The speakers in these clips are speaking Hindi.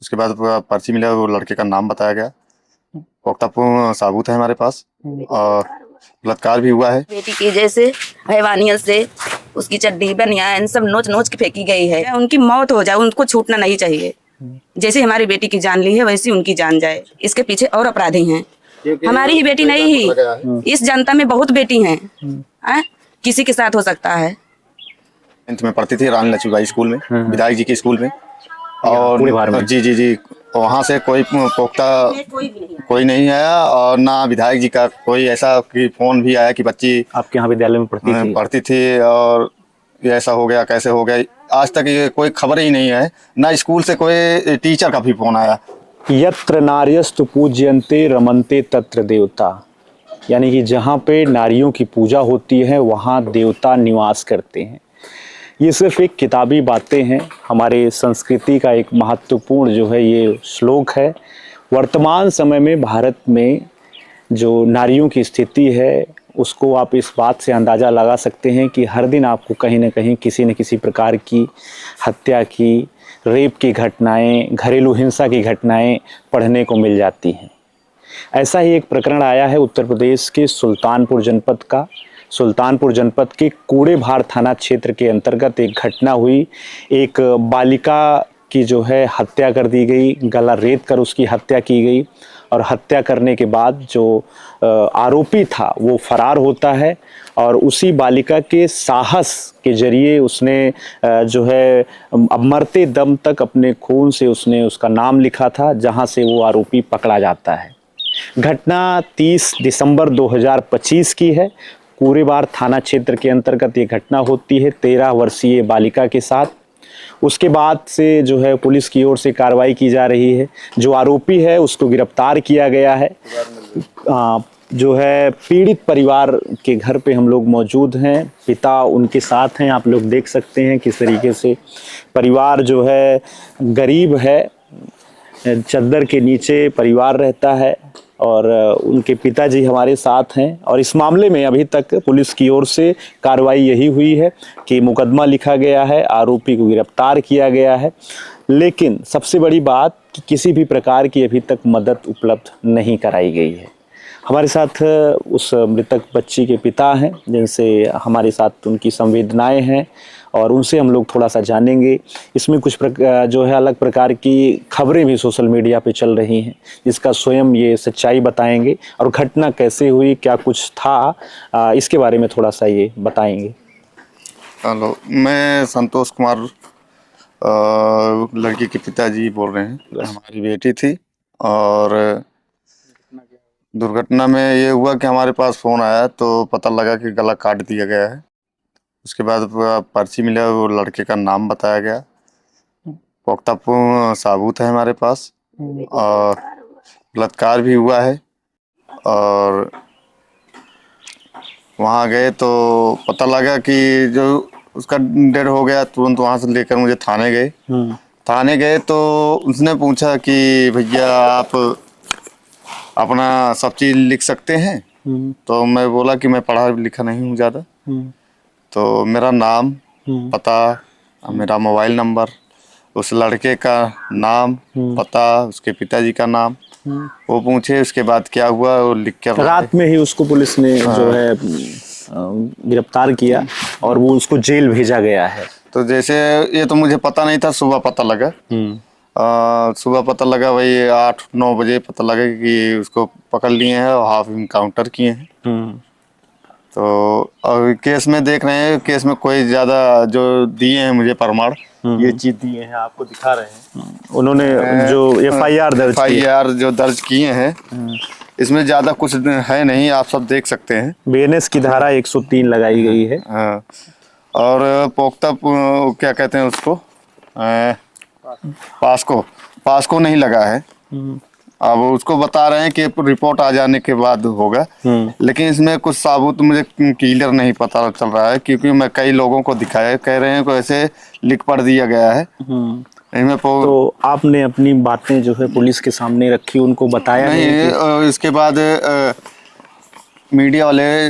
उसके बाद पर्ची मिला, वो लड़के का नाम बताया गया, पुख्ता सबूत है हमारे पास और बलात्कार भी हुआ है। बेटी की जैसे हैवानियत से उसकी चड्डी बनियान सब नोच नोच के फेंकी गई है। उनकी मौत हो जाए, उनको छूटना नहीं चाहिए। जैसे हमारी बेटी की जान ली है वैसी उनकी जान जाए। इसके पीछे और अपराधी हैं, हमारी ही बेटी नहीं ही, इस जनता में बहुत बेटी हैं। किसी के साथ हो सकता है। 10th में पढ़ती थी रानी लक्ष्मीबाई स्कूल में, विधायक जी के स्कूल में, और जी वहाँ से कोई पुख्ता कोई नहीं आया और ना विधायक जी का कोई ऐसा कि फोन भी आया कि बच्ची आपके यहाँ विद्यालय में पढ़ती थी और ये ऐसा हो गया, कैसे हो गया, आज तक ये कोई खबर ही नहीं है। ना स्कूल से कोई टीचर का भी फोन आया। यत्र नार्यस्तु पूज्यन्ते रमन्ते तत्र देवता, यानी कि जहाँ पे नारियों की पूजा होती है वहाँ देवता निवास करते हैं। ये सिर्फ एक किताबी बातें हैं, हमारे संस्कृति का एक महत्वपूर्ण जो है ये श्लोक है। वर्तमान समय में भारत में जो नारियों की स्थिति है उसको आप इस बात से अंदाज़ा लगा सकते हैं कि हर दिन आपको कहीं ना कहीं किसी न किसी प्रकार की हत्या की, रेप की घटनाएं, घरेलू हिंसा की घटनाएं पढ़ने को मिल जाती हैं। ऐसा ही एक प्रकरण आया है उत्तर प्रदेश के सुल्तानपुर जनपद का। सुल्तानपुर जनपद के कूड़ेभार थाना क्षेत्र के अंतर्गत एक घटना हुई। एक बालिका की जो है हत्या कर दी गई, गला रेत कर उसकी हत्या की गई और हत्या करने के बाद जो आरोपी था वो फरार होता है और उसी बालिका के साहस के जरिए उसने जो है अब मरते दम तक अपने खून से उसने उसका नाम लिखा था, जहां से वो आरोपी पकड़ा जाता है। घटना 30 दिसंबर 2025 की है। कूड़ेभार थाना क्षेत्र के अंतर्गत ये घटना होती है 13 वर्षीय बालिका के साथ। उसके बाद से जो है पुलिस की ओर से कार्रवाई की जा रही है। जो आरोपी है उसको गिरफ्तार किया गया है। जो है पीड़ित परिवार के घर पे हम लोग मौजूद हैं, पिता उनके साथ हैं। आप लोग देख सकते हैं किस तरीके से परिवार जो है गरीब है, चद्दर के नीचे परिवार रहता है और उनके पिताजी हमारे साथ हैं। और इस मामले में अभी तक पुलिस की ओर से कार्रवाई यही हुई है कि मुकदमा लिखा गया है, आरोपी को गिरफ्तार किया गया है। लेकिन सबसे बड़ी बात कि किसी भी प्रकार की अभी तक मदद उपलब्ध नहीं कराई गई है। हमारे साथ उस मृतक बच्ची के पिता हैं जिनसे हमारे साथ उनकी संवेदनाएं हैं और उनसे हम लोग थोड़ा सा जानेंगे। इसमें कुछ जो है अलग प्रकार की खबरें भी सोशल मीडिया पे चल रही हैं जिसका स्वयं ये सच्चाई बताएंगे और घटना कैसे हुई, क्या कुछ था, इसके बारे में थोड़ा सा ये बताएंगे। हेलो, मैं संतोष कुमार लड़की के पिताजी बोल रहे हैं। हमारी बेटी थी और दुर्घटना में ये हुआ कि हमारे पास फ़ोन आया तो पता लगा कि गला काट दिया गया है। उसके बाद पर्ची मिला, वो लड़के का नाम बताया गया, पुख्ता सबूत है हमारे पास और बलात्कार भी हुआ है। और वहाँ गए तो पता लगा कि जो उसका डेड हो गया। तुरंत वहाँ से लेकर मुझे थाने गए। थाने गए तो उसने पूछा कि भैया आप अपना सब चीज़ लिख सकते हैं? तो मैं बोला कि मैं पढ़ा लिखा नहीं हूँ ज़्यादा। तो मेरा नाम, पता, मेरा मोबाइल नंबर, उस लड़के का नाम, पता, उसके पिताजी का नाम वो पूछे। उसके बाद क्या हुआ वो लिख कर रात में ही उसको पुलिस ने जो है गिरफ्तार किया और वो उसको जेल भेजा गया है। तो जैसे ये तो मुझे पता नहीं था, सुबह पता लगा। सुबह पता लगा वही 8-9 बजे पता लगा कि उसको पकड़ लिए हैं और हाफ इनकाउंटर किए हैं। तो और केस में देख रहे हैं, केस में कोई ज़्यादा जो दिए हैं मुझे प्रमाण, ये चीज़ दिए हैं, आपको दिखा रहे हैं। उन्होंने जो एफआईआर जो दर्ज किए हैं इसमें ज़्यादा कुछ है नहीं, आप सब देख सकते हैं। बीएनएस की धारा 103 लगाई गई है। हाँ, और पुख्ता क्या कहते हैं उसको, पास्को नहीं लगा है। अब उसको बता रहे हैं कि रिपोर्ट आ जाने के बाद होगा, लेकिन इसमें कुछ सबूत मुझे क्लियर नहीं पता चल रहा है क्योंकि मैं कई लोगों को दिखाया, कह रहे हैं को ऐसे लिख पढ़ दिया गया है। तो आपने अपनी बातें जो है पुलिस के सामने रखी, उनको बताया नहीं? इसके बाद मीडिया वाले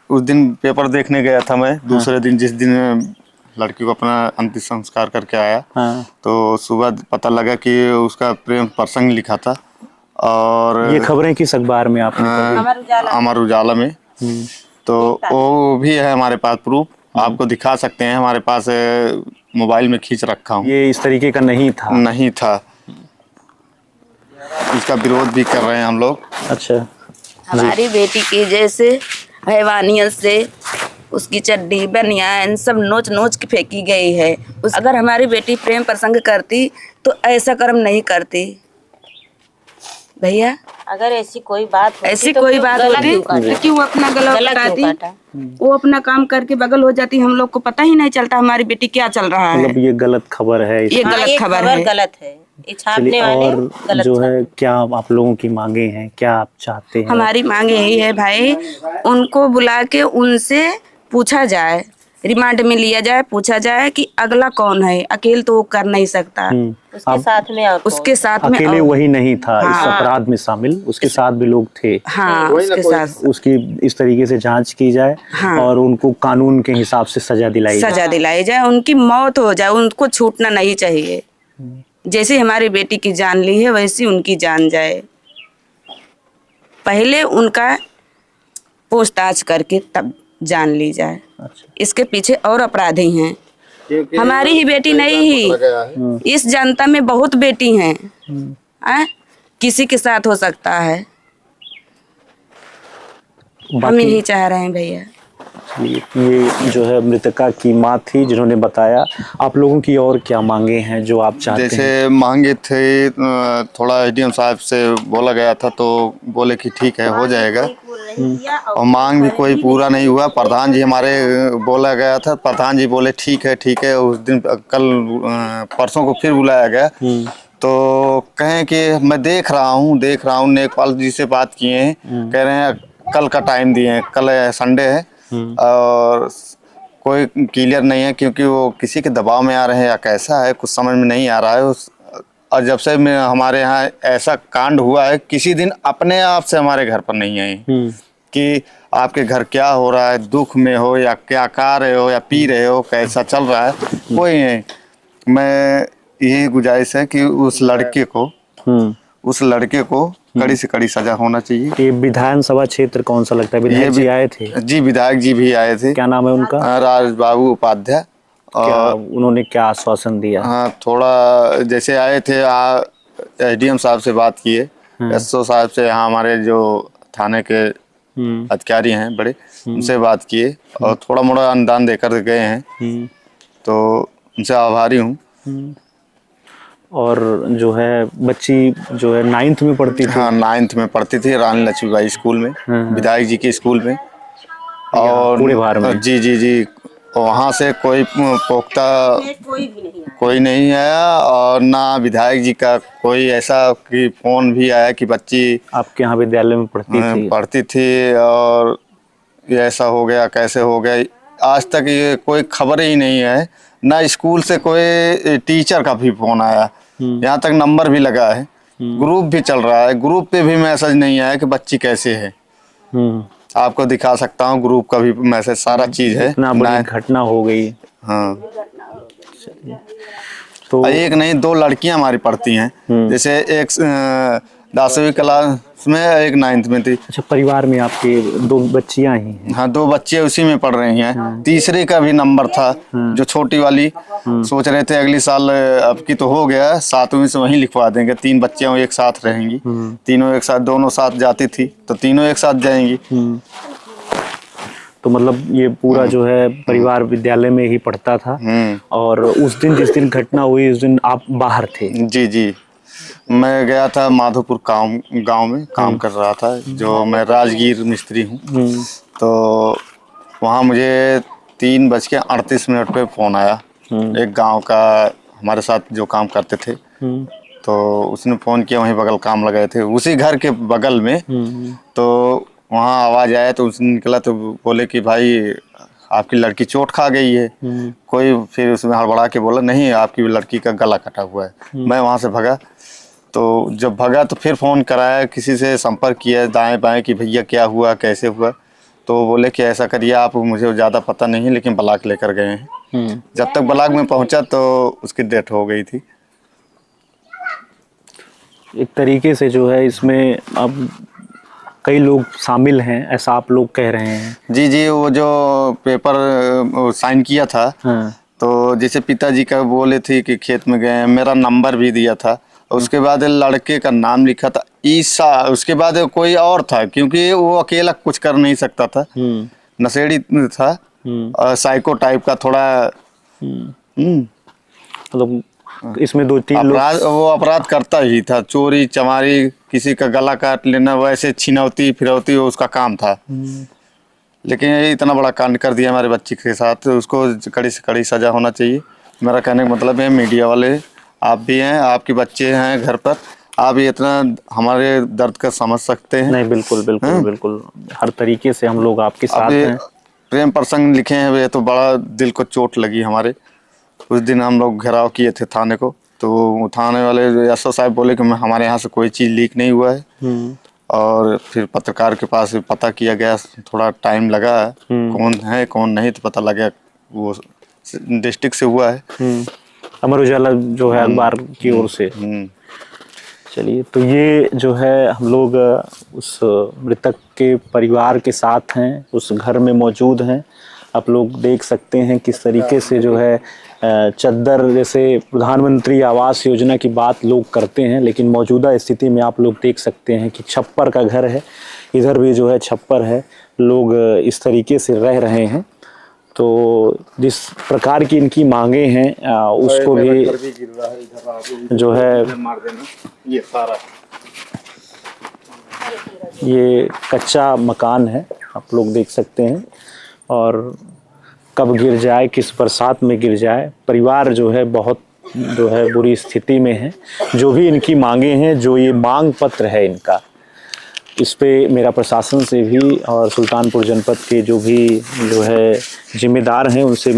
उस दिन पेपर देखने गया था मैं, दूसरे दिन जिस दिन लड़की को अपना अंतिम संस्कार करके आया। हाँ। तो सुबह पता लगा कि उसका प्रेम प्रसंग लिखा था। और ये खबरें किस अखबार में आपने पढ़ी? अमर उजाला में। तो वो भी है हमारे पास प्रूफ, आपको दिखा सकते हैं, हमारे पास मोबाइल में खींच रखा हूँ। ये इस तरीके का नहीं था? नहीं था, इसका विरोध भी कर रहे हैं हम लोग। अच्छा। हमारी बेटी की जैसे हैवानियत से उसकी चड्डी बनियान सब नोच नोच के फेंकी गई है। अगर हमारी बेटी प्रेम प्रसंग करती तो ऐसा कर्म नहीं करती भैया। अगर ऐसी कोई बात होती ऐसी तो कोई बात होती तो क्यों अपना गला गला क्यों कटाती? काटा? वो अपना काम करके बगल हो जाती, हम लोग को पता ही नहीं चलता हमारी बेटी क्या चल रहा है। मतलब ये गलत खबर है। ये हाँ, गलत ये खबर है। गलत है। ये चलिए, छापने वाले और गलत जो है छापे। क्या आप लोगों की मांगे हैं, क्या आप चाहते हैं? हमारी मांग यही है भाई, उनको बुला के उनसे पूछा जाए, रिमांड में लिया जाए, पूछा जाए कि अगला कौन है। अकेले तो वो कर नहीं सकता, उसके आप साथ में और उसके साथ में अकेले और- वही नहीं था इस हाँ। अपराध में शामिल, उसके साथ भी लोग थे। हाँ, उसके साथ उसकी इस तरीके से जांच की जाए। हाँ। और उनको कानून के हिसाब से सजा दिलाई जाए। सजा दिलाई जाए, उनकी मौत हो जाए, उनको छूटना नहीं चाहिए। जैसे हमारी बेटी की जान ली है वैसी उनकी जान जाए। पहले उनका पूछताछ करके तब जान ली जाए। अच्छा। इसके पीछे और अपराधी हैं, हमारी ही बेटी नहीं ही, इस जनता में बहुत बेटी हैं। किसी के साथ हो सकता है, हम बाकी यही चाह रहे हैं भैया। ये जो है मृतका की माँ थी जिन्होंने बताया। आप लोगों की और क्या मांगे हैं जो आप चाहते हैं? जैसे मांगे थे, थोड़ा एडीएम साहब से बोला गया था तो बोले कि ठीक है हो जाएगा, और मांग भी कोई पूरा नहीं हुआ। प्रधान जी हमारे बोला गया था, प्रधान जी बोले ठीक है। उस दिन कल परसों को फिर बुलाया गया तो कहें कि मैं देख रहा हूँ। नेकपाल जी से बात किए हैं, कह रहे हैं कल का टाइम दिए हैं, कल संडे है और कोई क्लियर नहीं है, क्योंकि वो किसी के दबाव में आ रहे हैं या कैसा है कुछ समझ में नहीं आ रहा है। और जब से हमारे यहाँ ऐसा कांड हुआ है, किसी दिन अपने आप से हमारे घर पर नहीं आए कि आपके घर क्या हो रहा है, दुख में हो या क्या खा रहे हो या पी रहे हो, कैसा चल रहा है, कोई नहीं। मैं यही गुजारिश है कि उस लड़के को कड़ी से कड़ी सजा होना चाहिए। ये विधानसभा क्षेत्र कौन सा लगता है? विधायक जी आए थे? जी, विधायक जी भी आए थे। क्या नाम है उनका? राज बाबू उपाध्याय। क्या उन्होंने क्या आश्वासन दिया? हाँ, थोड़ा जैसे आए थे, एसडीएम साहब से बात किए, एसओ साहब से, यहाँ हमारे जो थाने के अधिकारी हैं बड़े, उनसे बात किए और थोड़ा मोड़ा अनुदान देकर गए हैं, तो उनसे आभारी हूँ। और जो है बच्ची जो है 9th में पढ़ती थी? हाँ, 9th में पढ़ती थी, रानी लक्ष्मीबाई स्कूल में, विधायक जी के स्कूल में। और पूरे भार में? जी, वहाँ से कोई पुख्ता कोई नहीं आया, और ना विधायक जी का कोई ऐसा कि फोन भी आया कि बच्ची आपके यहाँ विद्यालय में पढ़ती थी और ये ऐसा हो गया, कैसे हो गया। आज तक ये कोई खबर ही नहीं है, ना स्कूल से कोई टीचर का भी फोन आया, यहाँ तक नंबर भी लगा है, ग्रुप भी चल रहा है, ग्रुप पे भी मैसेज नहीं आया कि बच्ची कैसे है। आपको दिखा सकता हूँ, ग्रुप का भी मैसेज, सारा चीज है। इतना बड़ी घटना हो गई। हाँ, तो एक नहीं 2 लड़कियां हमारी पढ़ती हैं, जैसे एक 10वीं क्लास में, एक 9th में थी। अच्छा, परिवार में आपके 2 बच्चियां ही हैं? हाँ, 2 बच्चे उसी में पढ़ रही हैं। तीसरे का भी नंबर था, जो छोटी वाली, सोच रहे थे अगली साल, अब की तो हो गया, 7वीं से वहीं लिखवा देंगे। 3 बच्चियां एक साथ रहेंगी, तीनों एक साथ, दोनों साथ जाती थी तो तीनों एक साथ जाएंगी। तो मतलब ये पूरा जो है परिवार विद्यालय में ही पढ़ता था। और उस दिन जिस दिन घटना हुई उस दिन आप बाहर थे? जी, मैं गया था माधोपुर गांव में काम कर रहा था, जो मैं राजगीर मिस्त्री हूँ। तो वहाँ मुझे 3:38 पे फ़ोन आया, एक गांव का हमारे साथ जो काम करते थे, तो उसने फ़ोन किया, वहीं बगल काम लगाए थे, उसी घर के बगल में। तो वहाँ आवाज़ आया तो उसने निकला तो बोले कि भाई आपकी लड़की चोट खा गई है। कोई फिर उसमें हड़बड़ा के बोला नहीं, आपकी लड़की का गला कटा हुआ है। मैं वहाँ से भगा, तो जब भगा तो फिर फ़ोन कराया, किसी से संपर्क किया दाएं बाएं कि भैया क्या हुआ, कैसे हुआ। तो बोले कि ऐसा करिए आप, मुझे ज़्यादा पता नहीं है लेकिन ब्लॉक लेकर गए हैं। जब तक ब्लॉक में पहुंचा तो उसकी डेथ हो गई थी। एक तरीके से जो है इसमें अब कई लोग शामिल हैं, ऐसा आप लोग कह रहे हैं। जी जी, वो जो पेपर साइन किया था, हाँ। तो जैसे पिताजी का बोले थे कि खेत में गए, मेरा नंबर भी दिया था। उसके बाद लड़के का नाम लिखा था ईसा, उसके बाद कोई और था, क्योंकि वो अकेला कुछ कर नहीं सकता था, नशेड़ी था, साइको टाइप का थोड़ा। मतलब इसमें 2-3 लोग अपराध करता ही था, चोरी चमारी, किसी का गला काट लेना, वैसे छिनौती फिरौती वो उसका काम था। लेकिन ये इतना बड़ा कांड कर दिया हमारे बच्चे के साथ, उसको कड़ी से कड़ी सजा होना चाहिए। मेरा कहने का मतलब है, मीडिया वाले आप भी हैं, आपके बच्चे हैं घर पर, आप ये इतना हमारे दर्द का समझ सकते हैं। नहीं, बिल्कुल बिल्कुल बिल्कुल, हर तरीके से हम लोग आपके साथ हैं। प्रेम प्रसंग लिखे हैं, ये तो बड़ा दिल को चोट लगी हमारे। उस दिन हम लोग घेराव किए थे थाने को, तो थाने वाले एसओ साहब बोले कि हमारे यहाँ से कोई चीज़ लीक नहीं हुआ है। और फिर पत्रकार के पास पता किया गया, थोड़ा टाइम लगा, कौन है कौन नहीं, तो पता लगा वो डिस्ट्रिक्ट से हुआ है, अमर उजाला जो है अखबार की ओर से। चलिए, तो ये जो है हम लोग उस मृतक के परिवार के साथ हैं, उस घर में मौजूद हैं। आप लोग देख सकते हैं किस तरीके से जो है चद्दर, जैसे प्रधानमंत्री आवास योजना की बात लोग करते हैं, लेकिन मौजूदा स्थिति में आप लोग देख सकते हैं कि छप्पर का घर है, इधर भी जो है छप्पर है, लोग इस तरीके से रह रहे हैं। तो जिस प्रकार की इनकी मांगे हैं उसको भी जो है, ये कच्चा मकान है, आप लोग देख सकते हैं, और कब गिर जाए, किस बरसात में गिर जाए, परिवार जो है बहुत जो है बुरी स्थिति में है। जो भी इनकी मांगे हैं, जो ये मांग पत्र है इनका, इस पे मेरा प्रशासन से भी और सुल्तानपुर जनपद के जो भी जो है जिम्मेदार हैं उनसे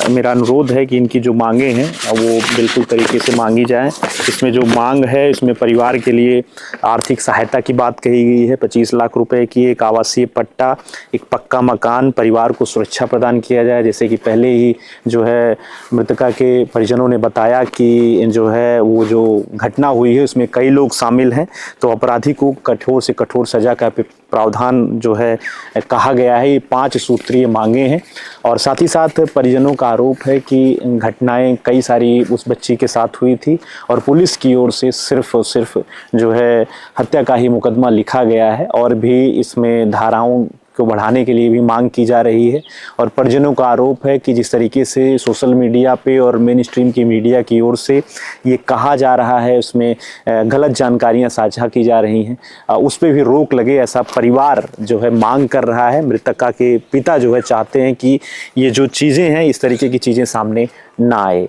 मेरा अनुरोध है कि इनकी जो मांगे हैं वो बिल्कुल तरीके से मांगी जाए। इसमें जो मांग है, इसमें परिवार के लिए आर्थिक सहायता की बात कही गई है, 25 लाख रुपए की, एक आवासीय पट्टा, एक पक्का मकान, परिवार को सुरक्षा प्रदान किया जाए। जैसे कि पहले ही जो है मृतका के परिजनों ने बताया कि जो है वो जो घटना हुई है उसमें कई लोग शामिल हैं, तो अपराधी को कठोर से कठोर सजा का प्रावधान जो है कहा गया है। ये 5 सूत्रीय मांगे हैं, और साथ ही साथ परिजनों का आरोप है कि घटनाएं कई सारी उस बच्ची के साथ हुई थी, और पुलिस की ओर से सिर्फ और सिर्फ जो है हत्या का ही मुकदमा लिखा गया है, और भी इसमें धाराओं को बढ़ाने के लिए भी मांग की जा रही है। और परिजनों का आरोप है कि जिस तरीके से सोशल मीडिया पे और मेन स्ट्रीम की मीडिया की ओर से ये कहा जा रहा है, उसमें गलत जानकारियां साझा की जा रही हैं, उस पर भी रोक लगे, ऐसा परिवार जो है मांग कर रहा है। मृतका के पिता जो है चाहते हैं कि ये जो चीज़ें हैं, इस तरीके की चीज़ें सामने ना आए।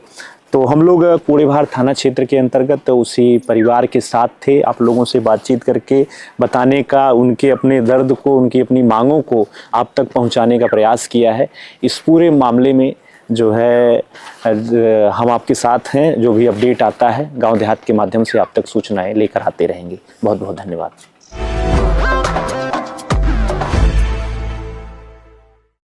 तो हम लोग कोड़ेभार थाना क्षेत्र के अंतर्गत उसी परिवार के साथ थे, आप लोगों से बातचीत करके बताने का, उनके अपने दर्द को, उनकी अपनी मांगों को आप तक पहुंचाने का प्रयास किया है। इस पूरे मामले में जो है हम आपके साथ हैं, जो भी अपडेट आता है गांव देहात के माध्यम से आप तक सूचनाएं लेकर आते रहेंगे। बहुत बहुत धन्यवाद।